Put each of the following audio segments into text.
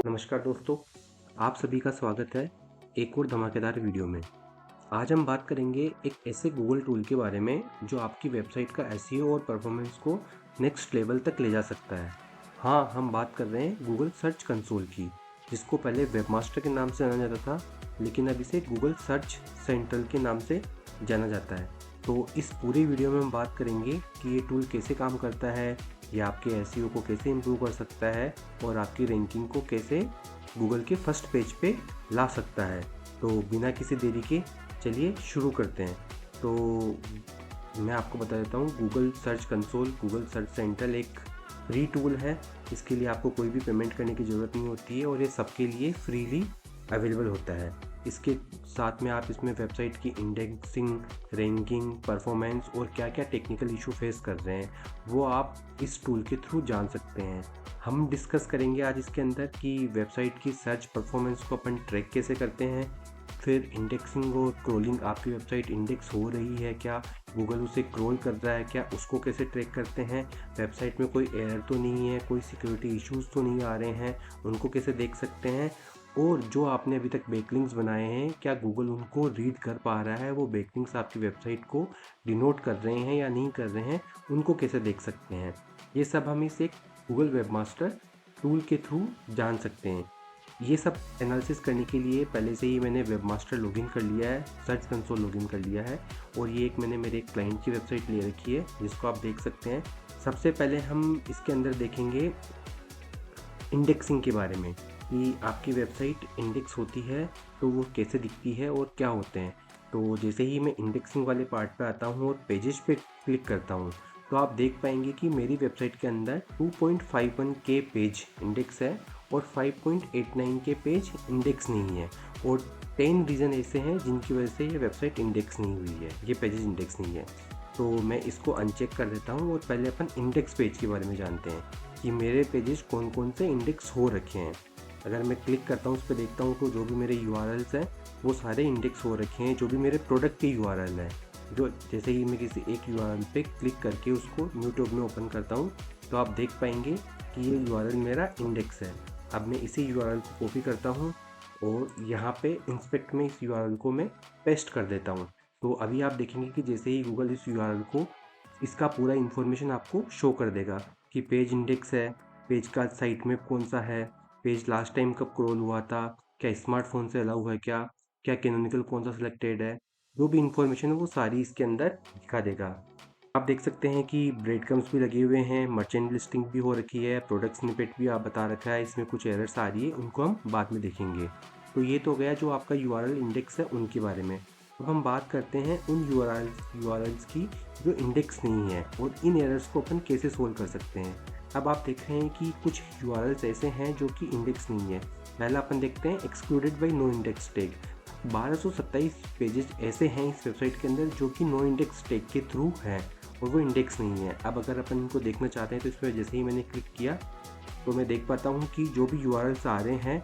नमस्कार दोस्तों, आप सभी का स्वागत है एक और धमाकेदार वीडियो में। आज हम बात करेंगे एक ऐसे गूगल टूल के बारे में जो आपकी वेबसाइट का एसईओ और परफॉर्मेंस को नेक्स्ट लेवल तक ले जा सकता है। हाँ, हम बात कर रहे हैं गूगल सर्च कंसोल की, जिसको पहले वेबमास्टर के नाम से जाना जाता था, लेकिन अब इसे गूगल सर्च सेंट्रल के नाम से जाना जाता है। तो इस पूरी वीडियो में हम बात करेंगे कि ये टूल कैसे काम करता है, ये आपके एसईओ को कैसे इम्प्रूव कर सकता है और आपकी रैंकिंग को कैसे गूगल के फर्स्ट पेज पे ला सकता है। तो बिना किसी देरी के चलिए शुरू करते हैं। तो मैं आपको बता देता हूँ, Google search console, Google search central एक फ्री टूल है। इसके लिए आपको कोई भी पेमेंट करने की ज़रूरत नहीं होती है और ये सबके लिए फ्रीली अवेलेबल होता है। इसके साथ में आप इसमें वेबसाइट की इंडेक्सिंग, रैंकिंग, परफॉर्मेंस और क्या क्या टेक्निकल इशू फेस कर रहे हैं वो आप इस टूल के थ्रू जान सकते हैं। हम डिस्कस करेंगे आज इसके अंदर कि वेबसाइट की सर्च परफॉर्मेंस को अपन ट्रैक कैसे करते हैं, फिर इंडेक्सिंग और क्रोलिंग, आपकी वेबसाइट इंडेक्स हो रही है क्या, गूगल उसे क्रोल कर रहा है क्या, उसको कैसे ट्रैक करते हैं, वेबसाइट में कोई एरर तो नहीं है, कोई सिक्योरिटी इश्यूज तो नहीं आ रहे हैं, उनको कैसे देख सकते हैं, और जो आपने अभी तक बैकलिंक्स बनाए हैं क्या गूगल उनको रीड कर पा रहा है, वो बैकलिंक्स आपकी वेबसाइट को डिनोट कर रहे हैं या नहीं कर रहे हैं, उनको कैसे देख सकते हैं। ये सब हम इस एक गूगल वेबमास्टर टूल के थ्रू जान सकते हैं। ये सब एनालिसिस करने के लिए पहले से ही मैंने वेबमास्टर लॉगिन कर लिया है, सर्च कंसोल लॉगिन कर लिया है, और ये एक मैंने मेरे क्लाइंट की वेबसाइट ले रखी है जिसको आप देख सकते हैं। सबसे पहले हम इसके अंदर देखेंगे इंडेक्सिंग के बारे में कि आपकी वेबसाइट इंडेक्स होती है तो वो कैसे दिखती है और क्या होते हैं। तो जैसे ही मैं इंडेक्सिंग वाले पार्ट पे आता हूँ और पेजेस पे क्लिक करता हूँ तो आप देख पाएंगे कि मेरी वेबसाइट के अंदर 2.51 के पेज इंडेक्स है और 5.89 के पेज इंडेक्स नहीं है, और 10 रीज़न ऐसे हैं जिनकी वजह से ये वेबसाइट इंडेक्स नहीं हुई है, ये पेजेस इंडेक्स नहीं है। तो मैं इसको अनचेक कर देता हूँ और पहले अपन इंडेक्स पेज के बारे में जानते हैं कि मेरे पेजेस कौन कौन से इंडेक्स हो रखे हैं। अगर मैं क्लिक करता हूँ, उस पर देखता हूँ तो जो भी मेरे URLs हैं वो सारे इंडेक्स हो रखे हैं। जो भी मेरे प्रोडक्ट के URL है, जो जैसे ही मैं किसी एक URL पे क्लिक करके उसको न्यू टैब में ओपन करता हूँ तो आप देख पाएंगे कि ये URL मेरा इंडेक्स है। अब मैं इसी URL को कॉपी करता हूँ और यहाँ पे इंस्पेक्ट में इस URL को मैं पेस्ट कर देता हूँ। तो अभी आप देखेंगे कि जैसे ही गूगल इस URL को, इसका पूरा इन्फॉर्मेशन आपको शो कर देगा कि पेज इंडेक्स है, पेज का साइट में कौन सा है, पेज लास्ट टाइम कब क्रॉल हुआ था, क्या स्मार्टफोन से अलाउ है क्या, क्या कैनोनिकल कौन सा सिलेक्टेड है, जो भी इंफॉर्मेशन है वो सारी इसके अंदर दिखा देगा। आप देख सकते हैं कि ब्रेड क्रम्स भी लगे हुए हैं, मर्चेंट लिस्टिंग भी हो रखी है, प्रोडक्ट स्निपेट भी आप बता रखा है, इसमें कुछ एरर्स आ रही है, उनको हम बाद में देखेंगे। तो ये तो गया जो आपका URL इंडेक्स है उनके बारे में। अब हम बात करते हैं उन URLs की जो इंडेक्स नहीं है और इन एरर्स को अपन कैसे सोल्व कर सकते हैं। अब आप देख रहे हैं कि कुछ URLs ऐसे हैं जो कि इंडेक्स नहीं है। पहला अपन देखते हैं excluded by no index tag. 1227 pages ऐसे हैं इस वेबसाइट के अंदर जो कि नो इंडेक्स टैग के थ्रू हैं और वो इंडेक्स नहीं है। अब अगर अपन इनको देखना चाहते हैं तो इस पर जैसे ही मैंने क्लिक किया तो मैं देख पाता हूँ कि जो भी URLs आ रहे हैं,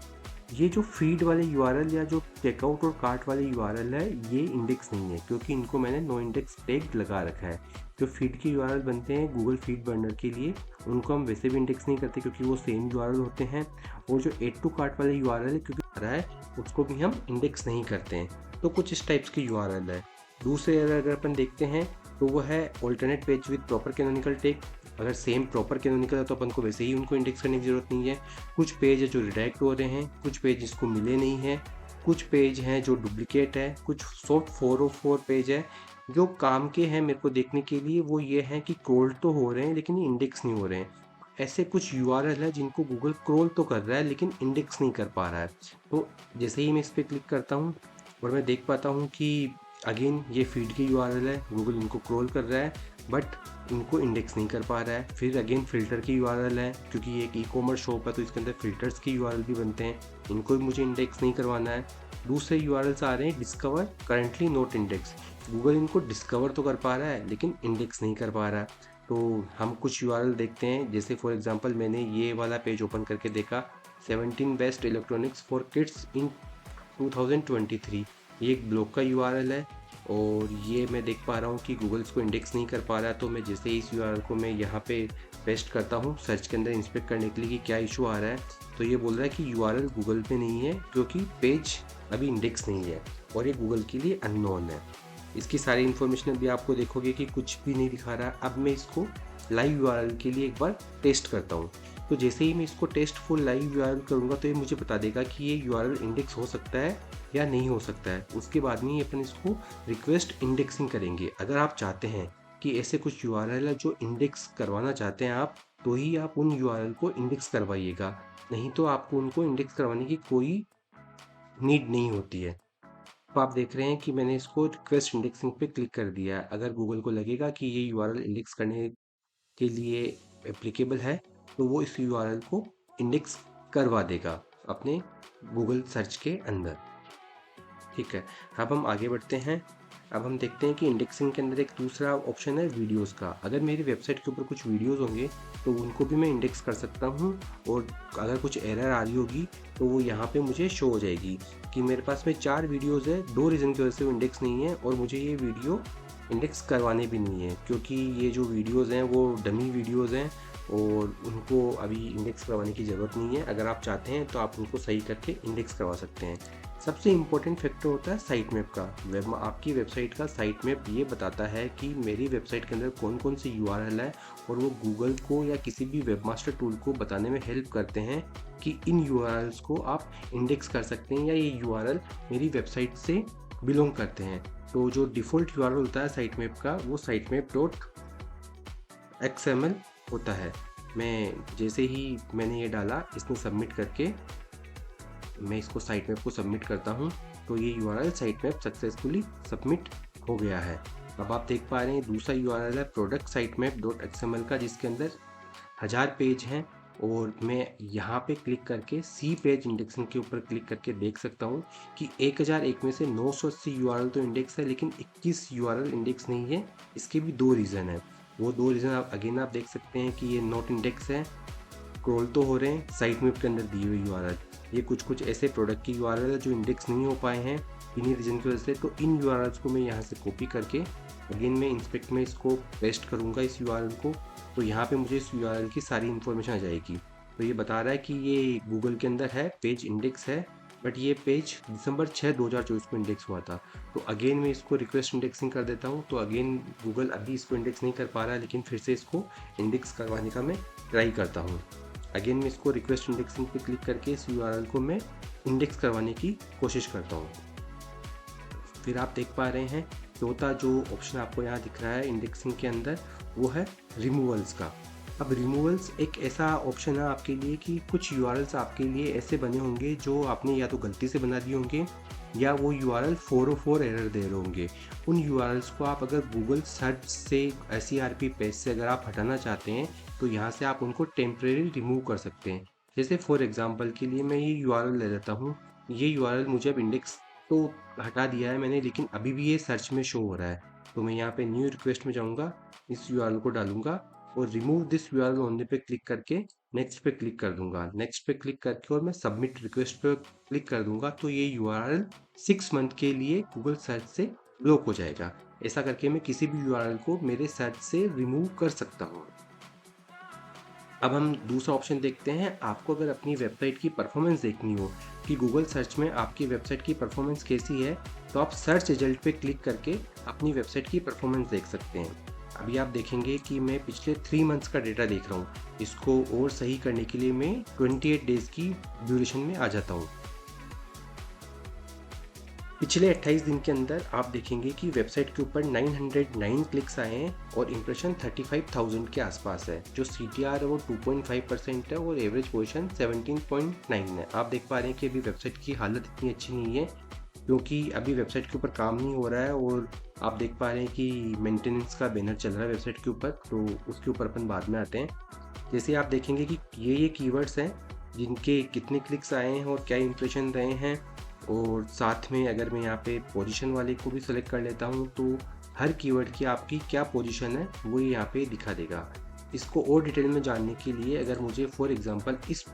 ये जो फीड वाले URL या जो चेकआउट और कार्ट वाले URL है, ये इंडेक्स नहीं है क्योंकि इनको मैंने नो इंडेक्स टैग लगा रखा है। जो फीड के URL बनते हैं गूगल फीड बर्नर के लिए, उनको हम वैसे भी इंडेक्स नहीं करते क्योंकि वो सेम URL होते हैं, और जो एड टू कार्ट वाले URL है क्योंकि आ रहा है, उसको भी हम इंडेक्स नहीं करते हैं। तो कुछ इस टाइप्स की URL है। दूसरे अगर अपन देखते हैं तो वो है alternate page with proper canonical tag. अगर सेम प्रॉपर कैनोनिकल है तो अपन को वैसे ही उनको इंडेक्स करने की ज़रूरत नहीं है। कुछ पेज है जो रिडायरेक्ट हो रहे हैं, कुछ पेज जिसको मिले नहीं हैं, कुछ पेज हैं जो डुप्लीकेट है, कुछ सॉफ्ट 404 पेज है जो काम के हैं मेरे को देखने के लिए। वो ये हैं कि क्रोल तो हो रहे हैं लेकिन ये इंडेक्स नहीं हो रहे हैं। ऐसे कुछ URL है जिनको गूगल क्रोल तो कर रहा है लेकिन इंडेक्स नहीं कर पा रहा है। तो जैसे ही मैं इस पर क्लिक करता हूँ और मैं देख पाता हूँ कि अगेन ये फीड की URL है, गूगल इनको क्रोल कर रहा है बट इनको इंडेक्स नहीं कर पा रहा है। फिर अगेन फिल्टर की URL है क्योंकि ये एक ई-कॉमर्स शॉप है तो इसके अंदर फिल्टर्स की URL भी बनते हैं, इनको भी मुझे इंडेक्स नहीं करवाना है। दूसरे URLs आ रहे हैं discover currently not index, Google इनको डिस्कवर तो कर पा रहा है लेकिन इंडेक्स नहीं कर पा रहा है। तो हम कुछ URL देखते हैं, जैसे फॉर एग्जांपल मैंने ये वाला पेज ओपन करके देखा, 17 best electronics for kids in 2023, ये एक ब्लॉग का URL है और ये मैं देख पा रहा हूँ कि गूगल इसको इंडेक्स नहीं कर पा रहा है। तो मैं जैसे ही इस यूआरएल को मैं यहाँ पे पेस्ट करता हूँ सर्च के अंदर इंस्पेक्ट करने के लिए कि क्या इशू आ रहा है, तो ये बोल रहा है कि यूआरएल गूगल पे नहीं है क्योंकि पेज अभी इंडेक्स नहीं है और ये गूगल के लिए अननोन है। इसकी सारी इन्फॉर्मेशन अभी आपको देखोगे कि कुछ भी नहीं दिखा रहा। अब मैं इसको लाइव यूआरएल के लिए एक बार टेस्ट करता हूँ। तो जैसे ही मैं इसको टेस्ट फुल लाइव यूआरएल करूँगा तो ये मुझे बता देगा कि ये यूआरएल इंडेक्स हो सकता है या नहीं हो सकता है। उसके बाद में अपन इसको रिक्वेस्ट इंडेक्सिंग करेंगे। अगर आप चाहते हैं कि ऐसे कुछ यूआरएल है जो इंडेक्स करवाना चाहते हैं आप, तो ही आप उन यूआरएल को इंडेक्स करवाइएगा, नहीं तो आपको उनको इंडेक्स करवाने की कोई नीड नहीं होती है। तो आप देख रहे हैं कि मैंने इसको रिक्वेस्ट इंडेक्सिंग पे क्लिक कर दिया है। अगर गूगल को लगेगा कि ये यूआरएल इंडेक्स करने के लिए एप्लीकेबल है तो वो इस यूआरएल को इंडेक्स करवा देगा अपने गूगल सर्च के अंदर। ठीक है, अब हम आगे बढ़ते हैं। अब हम देखते हैं कि इंडेक्सिंग के अंदर एक दूसरा ऑप्शन है वीडियोस का। अगर मेरी वेबसाइट के ऊपर कुछ वीडियोस होंगे तो उनको भी मैं इंडेक्स कर सकता हूँ, और अगर कुछ एरर आ रही होगी तो वो यहाँ पे मुझे शो हो जाएगी कि मेरे पास में 4 वीडियोस है, 2 रीज़न की वजह से वो इंडेक्स नहीं है और मुझे ये वीडियो इंडेक्स करवाने भी नहीं है, क्योंकि ये जो वीडियोस हैं वो डमी वीडियोस हैं और उनको अभी इंडेक्स करवाने की ज़रूरत नहीं है। अगर आप चाहते हैं तो आप उनको सही करके इंडेक्स करवा सकते हैं। सबसे इम्पोर्टेंट फैक्टर होता है साइट मैप का। आपकी वेबसाइट का साइट मैप ये बताता है कि मेरी वेबसाइट के अंदर कौन कौन सी यूआरएल है, और वो गूगल को या किसी भी वेबमास्टर टूल को बताने में हेल्प करते हैं कि इन यूआरएल्स को आप इंडेक्स कर सकते हैं या ये यूआरएल मेरी वेबसाइट से बिलोंग करते हैं। तो जो डिफ़ॉल्ट यूआरएल होता है साइट मैप का वो साइट मैप डॉट XML होता है। मैं जैसे ही मैंने ये डाला, इसने सबमिट करके मैं इसको साइट मैप को सबमिट करता हूँ तो ये URL site map successfully submit हो गया है। अब आप देख पा रहे हैं दूसरा यूआरएल है product site map dot XML का, जिसके अंदर 1000 पेज हैं, और मैं यहाँ पे क्लिक करके सी पेज इंडेक्सिंग के ऊपर क्लिक करके देख सकता हूँ कि 1001 में से 980 यूआरएल तो इंडेक्स है लेकिन 21 यूआरएल इंडेक्स नहीं है। इसके भी 2 रीज़न है। वो 2 रीज़न आप देख सकते हैं कि ये नॉट इंडेक्स है, स्क्रॉल तो हो रहे हैं साइट मैप के अंदर दी हुई यूआरएल। ये कुछ ऐसे प्रोडक्ट की यूआरएल है जो इंडेक्स नहीं हो पाए हैं इन्हीं रीजन की वजह से। तो इन यूआरएल्स को मैं यहाँ से कॉपी करके अगेन मैं इंस्पेक्ट में इसको पेस्ट करूँगा इस यूआरएल को, तो यहाँ पे मुझे इस यूआरएल की सारी इन्फॉर्मेशन आ जाएगी। तो ये बता रहा है कि ये गूगल के अंदर है, पेज इंडेक्स है, बट ये पेज दिसंबर 6 2024 को इंडेक्स हुआ था। तो अगेन मैं इसको रिक्वेस्ट इंडेक्सिंग कर देता हूँ। तो अगेन गूगल अभी इसको इंडेक्स नहीं कर पा रहा है, लेकिन फिर से इसको इंडेक्स करवाने का मैं ट्राई करता हूँ। अगेन मैं इसको रिक्वेस्ट इंडेक्सिंग पे क्लिक करके इस यूआरएल को मैं इंडेक्स करवाने की कोशिश करता हूँ। फिर आप देख पा रहे हैं चौथा जो ऑप्शन आपको यहाँ दिख रहा है इंडेक्सिंग के अंदर, वो है रिमूवल्स का। अब रिमूवल्स एक ऐसा ऑप्शन है आपके लिए कि कुछ यूआरएल्स आपके लिए ऐसे बने होंगे जो आपने या तो गलती से बना दिए होंगे या वो यूआरएल 404 एरर दे रहे होंगे। उन यूआरएल्स को आप अगर गूगल सर्च से SERP पेज से अगर आप हटाना चाहते हैं तो यहाँ से आप उनको टेम्परेरी रिमूव कर सकते हैं। जैसे फॉर एग्जांपल के लिए मैं ये यूआरएल ले लेता हूँ। ये यूआरएल मुझे अब इंडेक्स तो हटा दिया है मैंने, लेकिन अभी भी ये सर्च में शो हो रहा है। तो मैं यहाँ पे न्यू रिक्वेस्ट में जाऊँगा, इस यूआरएल को डालूंगा और रिमूव दिस यूआरएल होने पे क्लिक करके नेक्स्ट पे क्लिक कर दूंगा। नेक्स्ट पे क्लिक करके और मैं सबमिट रिक्वेस्ट पे क्लिक कर दूंगा तो ये यूआरएल 6 मंथ के लिए गूगल सर्च से ब्लॉक हो जाएगा। ऐसा करके मैं किसी भी यूआरएल को मेरे सर्च से रिमूव कर सकता हूँ। अब हम दूसरा ऑप्शन देखते हैं। आपको अगर अपनी वेबसाइट की परफॉर्मेंस देखनी हो कि गूगल सर्च में आपकी वेबसाइट की परफॉर्मेंस कैसी है, तो आप सर्च रिजल्ट पे क्लिक करके अपनी वेबसाइट की परफॉर्मेंस देख सकते हैं। अभी आप देखेंगे कि मैं पिछले 3 मंथ्स का डेटा देख रहा हूँ। इसको और सही करने के लिए मैं 28 डेज़ की ड्यूरेशन में आ जाता हूँ। पिछले 28 दिन के अंदर आप देखेंगे कि वेबसाइट के ऊपर 909 क्लिक्स आए हैं और इंप्रेशन 35,000 के आसपास है। जो CTR है वो 2.5% है और एवरेज पोजीशन 17.9 है। आप देख पा रहे हैं कि अभी वेबसाइट की हालत इतनी अच्छी नहीं है क्योंकि अभी वेबसाइट के ऊपर काम नहीं हो रहा है, और आप देख पा रहे हैं कि मेंटेनेंस का बैनर चल रहा है वेबसाइट के ऊपर, तो उसके ऊपर अपन बाद में आते हैं। जैसे आप देखेंगे कि ये कीवर्ड्स हैं जिनके कितने क्लिक्स आए हैं और क्या इंप्रेशन रहे हैं, और साथ में अगर मैं यहाँ पे पोजीशन वाले को भी सिलेक्ट कर लेता हूँ तो हर कीवर्ड की आपकी क्या पोजीशन है वो यहाँ पे दिखा देगा। इसको और डिटेल में जानने के लिए अगर मुझे फॉर एग्जांपल इस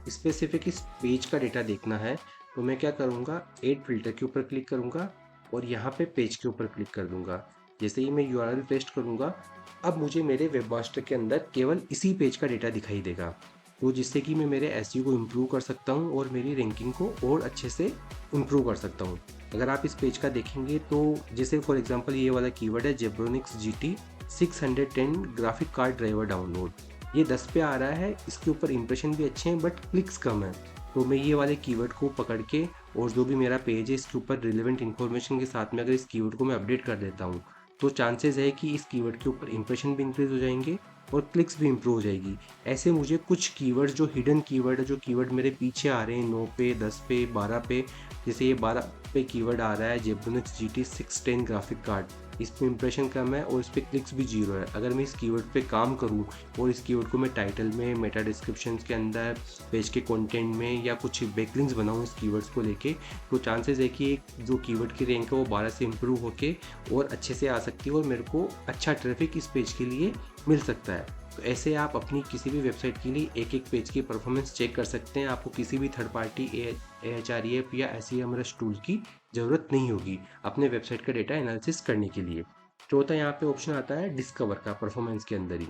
स्पेसिफिक इस पेज का डेटा देखना है तो मैं क्या करूँगा, ऐड फिल्टर के ऊपर क्लिक करूँगा और यहाँ पे पेज के ऊपर क्लिक कर दूंगा। जैसे ही मैं यूआरएल पेस्ट करूंगा, अब मुझे मेरे वेबमास्टर के अंदर केवल इसी पेज का डेटा दिखाई देगा, तो जिससे कि मैं मेरे एसईओ को इम्प्रूव कर सकता हूँ और मेरी रैंकिंग को और अच्छे से इम्प्रूव कर सकता हूँ। अगर आप इस पेज का देखेंगे तो जैसे फॉर एग्जांपल ये वाला कीवर्ड है Zebronics GT 610 graphic card driver download, ये 10 पे आ रहा है, इसके ऊपर इंप्रेशन भी अच्छे हैं बट क्लिक्स कम है। तो मैं ये वाले कीवर्ड को पकड़ के और जो भी मेरा पेज है इसके ऊपर रिलेवेंट इन्फॉर्मेशन के साथ में अगर इस कीवर्ड को मैं अपडेट कर देता हूँ, तो चांसेस है कि इस कीवर्ड के ऊपर इंप्रेशन भी इंक्रीज हो जाएंगे और क्लिक्स भी इंप्रूव हो जाएगी। ऐसे मुझे कुछ कीवर्ड जो हिडन कीवर्ड है, जो कीवर्ड मेरे पीछे आ रहे हैं 9 पे, 10 पे, 12 पे, जैसे ये 12 पे कीवर्ड आ रहा है जेब्रोनिक्स GT 610 ग्राफिक कार्ड, इस पे इंप्रेशन कम है और इस पे क्लिक्स भी 0 है। अगर मैं इस कीवर्ड पे काम करूँ और इस कीवर्ड को मैं टाइटल में, मेटा डिस्क्रिप्शन के अंदर, पेज के कंटेंट में या कुछ बैकलिंक्स बनाऊँ इस कीवर्ड्स को लेके, तो चांसेस है कि एक जो कीवर्ड की रैंक है वो 12 से इंप्रूव होके और अच्छे से आ सकती है और मेरे को अच्छा ट्रैफिक इस पेज के लिए मिल सकता है। तो ऐसे आप अपनी किसी भी वेबसाइट के लिए एक एक पेज की परफॉर्मेंस चेक कर सकते हैं। आपको किसी भी थर्ड पार्टी AHREF या SEMrush टूल की ज़रूरत नहीं होगी अपने वेबसाइट का डेटा एनालिसिस करने के लिए। चौथा यहाँ पे ऑप्शन आता है डिस्कवर का, परफॉर्मेंस के अंदर ही।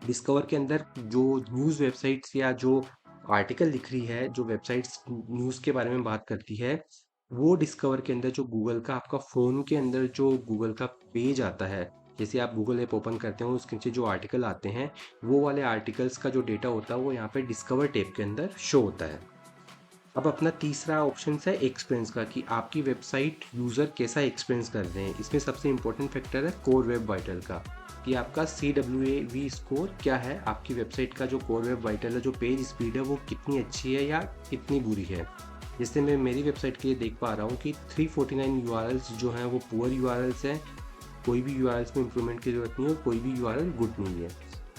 डिस्कवर के अंदर जो न्यूज़ वेबसाइट्स या जो आर्टिकल लिख रही है, जो वेबसाइट्स न्यूज़ के बारे में बात करती है, वो डिस्कवर के अंदर जो गूगल का आपका फ़ोन के अंदर जो गूगल का पेज आता है, जैसे आप गूगल ऐप ओपन करते हो उसके नीचे जो आर्टिकल आते हैं, वो वाले आर्टिकल्स का जो डेटा होता है वो यहाँ पे डिस्कवर टैब के अंदर शो होता है। अब अपना तीसरा ऑप्शन है एक्सपीरियंस का, कि आपकी वेबसाइट यूज़र कैसा एक्सपीरियंस कर रहे हैं। इसमें सबसे इंपॉर्टेंट फैक्टर है कोर वेब वाइटल का, कि आपका CWAV स्कोर क्या है, आपकी वेबसाइट का जो कोर वेब वाइटल है, जो पेज स्पीड है, वो कितनी अच्छी है या कितनी बुरी है। जैसे मैं मेरी वेबसाइट के लिए देख पा रहा हूँ कि 349 URLs जो हैं वो पुअर URLs हैं, कोई भी URLs में इंप्रूवमेंट की ज़रूरत नहीं है और कोई भी URL गुड नहीं है।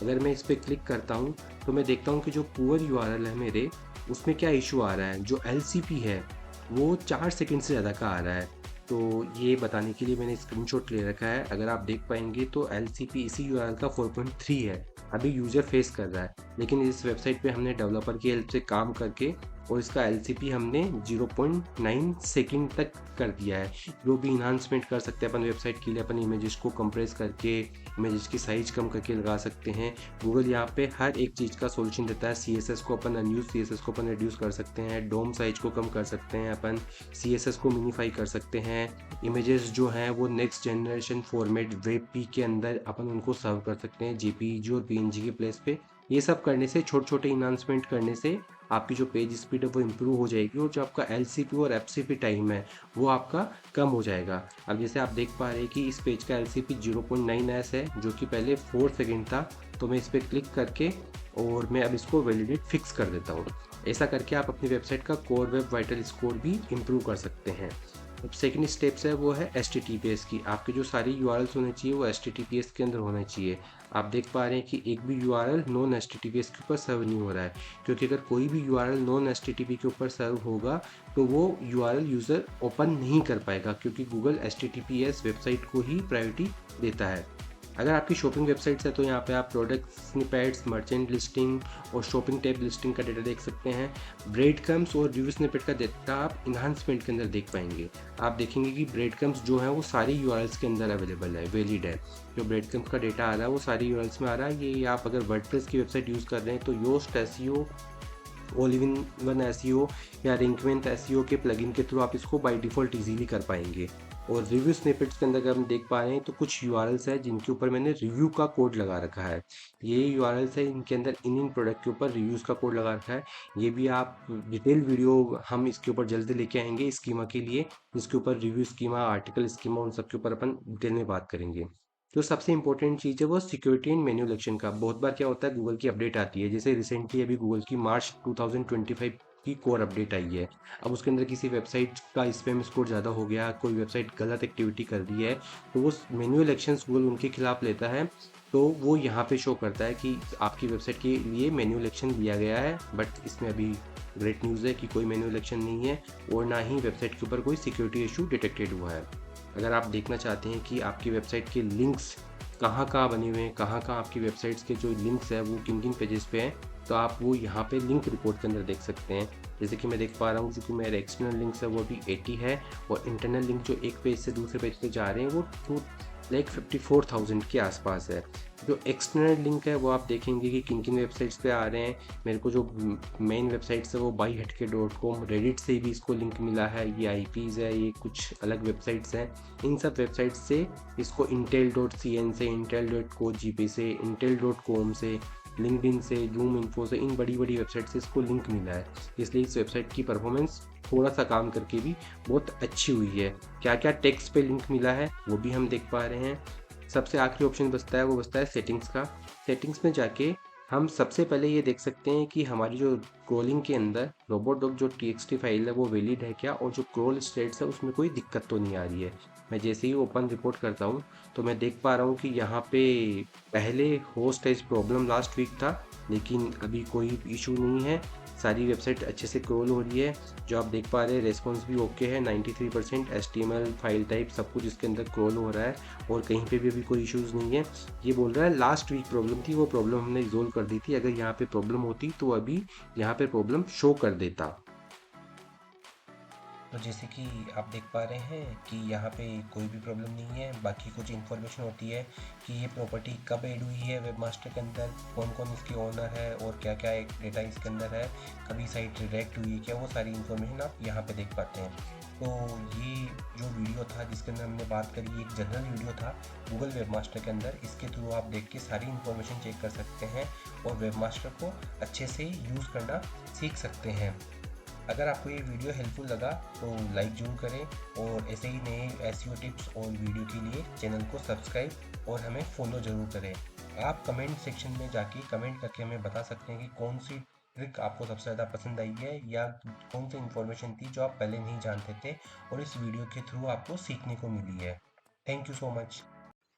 अगर मैं इस पर क्लिक करता हूँ तो मैं देखता हूँ कि जो पुअर URL है मेरे, उसमें क्या इशू आ रहा है। जो LCP है वो 4 सेकंड से ज़्यादा का आ रहा है। तो ये बताने के लिए मैंने स्क्रीनशॉट ले रखा है। अगर आप देख पाएंगे तो LCP इसी URL का 4.3 है, अभी यूज़र फेस कर रहा है। लेकिन इस वेबसाइट पे हमने डेवलपर की हेल्प से काम करके और इसका LCP हमने 0.9 सेकंड तक कर दिया है। जो भी इन्हांसमेंट कर सकते हैं अपन वेबसाइट के लिए, अपन इमेजेस को कंप्रेस करके, इमेजेस की साइज कम करके लगा सकते हैं। गूगल यहाँ पे हर एक चीज़ का सॉल्यूशन देता है। CSS को अपन अनयूज CSS को अपन रिड्यूस कर सकते हैं, डोम साइज को कम कर सकते हैं, अपन CSS को मिनीफाई कर सकते हैं, इमेजेस जो हैं वो नेक्स्ट जनरेशन फॉर्मेट WebP के अंदर अपन उनको सर्व कर सकते हैं, JPEG और PNG के प्लेस पे। ये सब करने से, छोटे छोटे इन्हांसमेंट करने से आपकी जो पेज स्पीड है वो इम्प्रूव हो जाएगी और जो आपका LCP और FCP टाइम है वो आपका कम हो जाएगा। अब जैसे आप देख पा रहे हैं कि इस पेज का LCP 0.9s है, जो कि पहले 4 सेकंड था। तो मैं इस पर क्लिक करके और मैं अब इसको वैलिडेट फिक्स कर देता हूँ। ऐसा करके आप अपनी वेबसाइट का कोर वेब वाइटल स्कोर भी इम्प्रूव कर सकते हैं। अब सेकंड स्टेप्स है वो है HTTPS की। आपकी जो सारी URLs होने चाहिए वो HTTPS के अंदर होने चाहिए। आप देख पा रहे हैं कि एक भी URL नॉन HTTPS के ऊपर सर्व नहीं हो रहा है, क्योंकि अगर कोई भी URL नॉन HTTP के ऊपर सर्व होगा तो वो URL यूज़र ओपन नहीं कर पाएगा, क्योंकि गूगल HTTPS वेबसाइट को ही प्रायोरिटी देता है। अगर आपकी शॉपिंग वेबसाइट्स है तो यहाँ पे आप प्रोडक्ट स्निपेट्स, मर्चेंट लिस्टिंग और शॉपिंग टैब लिस्टिंग का डेटा देख सकते हैं। ब्रेड क्रम्स और रिव्यू स्निपेट का डेटा आप इन्हांसमेंट के अंदर देख पाएंगे। आप देखेंगे कि ब्रेड क्रम्स जो है वो सारी URLs के अंदर अवेलेबल है, वैलिड है। जो ब्रेड क्रम्स का डेटा आ रहा है वो सारी URLs में आ रहा है। ये आप अगर वर्डप्रेस की वेबसाइट यूज़ कर रहे हैं तो Yoast SEO, all in one SEO या रिंकमेंट SEO के प्लगइन के थ्रू आप इसको बाय डिफ़ॉल्ट इजीली कर पाएंगे। और रिव्यू स्निपेट्स के अंदर अगर हम देख पा रहे हैं तो कुछ URLs है जिनके ऊपर मैंने रिव्यू का कोड लगा रखा है। ये URLs है, इनके अंदर इन प्रोडक्ट के ऊपर रिव्यूज़ का कोड लगा रखा है। ये भी आप डिटेल वीडियो हम इसके ऊपर जल्दी लेके आएंगे स्कीमा के लिए, जिसके ऊपर रिव्यू स्कीमा, आर्टिकल स्कीमा, उन सब के ऊपर अपन डिटेल में बात करेंगे। जो सबसे इंपॉर्टेंट चीज़ है वो सिक्योरिटी एंड मेन्यू इलेक्शन का। बहुत बार क्या होता है, गूगल की अपडेट आती है, जैसे रिसेंटली अभी गूगल की मार्च 2025 की कोर अपडेट आई है। अब उसके अंदर किसी वेबसाइट का स्पैम स्कोर ज़्यादा हो गया, कोई वेबसाइट गलत एक्टिविटी कर दी है, तो वो मेन्यू इलेक्शंस गूगल उनके खिलाफ लेता है। तो वो यहाँ पे शो करता है कि आपकी वेबसाइट के लिए मेन्यू इलेक्शन दिया गया है, बट इसमें अभी ग्रेट न्यूज़ है कि कोई मेन्यू इलेक्शन नहीं है और ना ही वेबसाइट के ऊपर कोई सिक्योरिटी इशू डिटेक्टेड हुआ है। अगर आप देखना चाहते हैं कि आपकी वेबसाइट के लिंक्स कहाँ बने हुए हैं, कहाँ आपकी वेबसाइट्स के जो लिंक्स हैं वो किन पेजेस पे हैं, तो आप वो यहाँ पे लिंक रिपोर्ट के अंदर देख सकते हैं। जैसे कि मैं देख पा रहा हूँ, क्योंकि मेरे एक्सटर्नल लिंक्स है वो भी 80 है, और इंटरनल लिंक जो एक पेज से दूसरे पेज पे जा रहे हैं वो 54,000 के आसपास है। जो एक्सटर्नल लिंक है वो आप देखेंगे कि किन वेबसाइट्स पे आ रहे हैं। मेरे को जो मेन वेबसाइट्स है वो byheadk.com, रेडिट से भी इसको लिंक मिला है, ये आईपीज़ है, ये कुछ अलग वेबसाइट्स हैं। इन सब वेबसाइट्स से इसको intel.cn से, intel.co.jp से, intel.com से, लिंक्डइन से, जूम इन्फो से, इन बड़ी वेबसाइट से इसको लिंक मिला है। इसलिए इस वेबसाइट की परफॉर्मेंस थोड़ा सा काम करके भी बहुत अच्छी हुई है। क्या क्या टेक्स्ट पे लिंक मिला है वो भी हम देख पा रहे हैं। सबसे आखिरी ऑप्शन बचता है, वो बचता है सेटिंग्स का। सेटिंग्स में जाके हम सबसे पहले ये देख सकते हैं कि हमारी जो क्रोलिंग के अंदर रोबोट जो txt फाइल है वो वैलिड है क्या, और जो क्रोल स्टेट्स है उसमें कोई दिक्कत तो नहीं आ रही है। मैं जैसे ही ओपन रिपोर्ट करता हूँ तो मैं देख पा रहा हूँ कि यहाँ पे पहले होस्ट एज प्रॉब्लम लास्ट वीक था, लेकिन अभी कोई इशू नहीं है। सारी वेबसाइट अच्छे से क्रोल हो रही है। जो आप देख पा रहे हैं रेस्पॉन्स भी ओके है, 93%। HTML फाइल टाइप सब कुछ इसके अंदर क्रोल हो रहा है, और कहीं पे भी अभी कोई इश्यूज़ नहीं है। ये बोल रहा है लास्ट वीक प्रॉब्लम थी, वो प्रॉब्लम हमने रिजोल्व कर दी थी। अगर यहाँ पे प्रॉब्लम होती तो अभी यहाँ पे प्रॉब्लम शो कर देता। तो जैसे कि आप देख पा रहे हैं कि यहाँ पे कोई भी प्रॉब्लम नहीं है। बाकी कुछ इन्फॉर्मेशन होती है कि ये प्रॉपर्टी कब ऐड हुई है वेबमास्टर के अंदर, कौन कौन इसके ओनर है, और क्या क्या एक डेटा इसके अंदर है, कभी साइट रिडायरेक्ट हुई है क्या, वो सारी इन्फॉर्मेशन आप यहाँ पे देख पाते हैं। तो ये जो वीडियो था जिसके अंदर हमने बात करी, एक जनरल वीडियो था गूगल वेबमास्टर के अंदर। इसके थ्रू आप देख के सारी इन्फॉर्मेशन चेक कर सकते हैं और वेबमास्टर को अच्छे से यूज़ करना सीख सकते हैं। अगर आपको ये वीडियो हेल्पफुल लगा तो लाइक ज़रूर करें, और ऐसे ही नए एसईओ टिप्स और वीडियो के लिए चैनल को सब्सक्राइब और हमें फॉलो ज़रूर करें। आप कमेंट सेक्शन में जाके कमेंट करके हमें बता सकते हैं कि कौन सी ट्रिक आपको सबसे ज़्यादा पसंद आई है, या कौन सी इन्फॉर्मेशन थी जो आप पहले नहीं जानते थे और इस वीडियो के थ्रू आपको सीखने को मिली है। Thank you so much.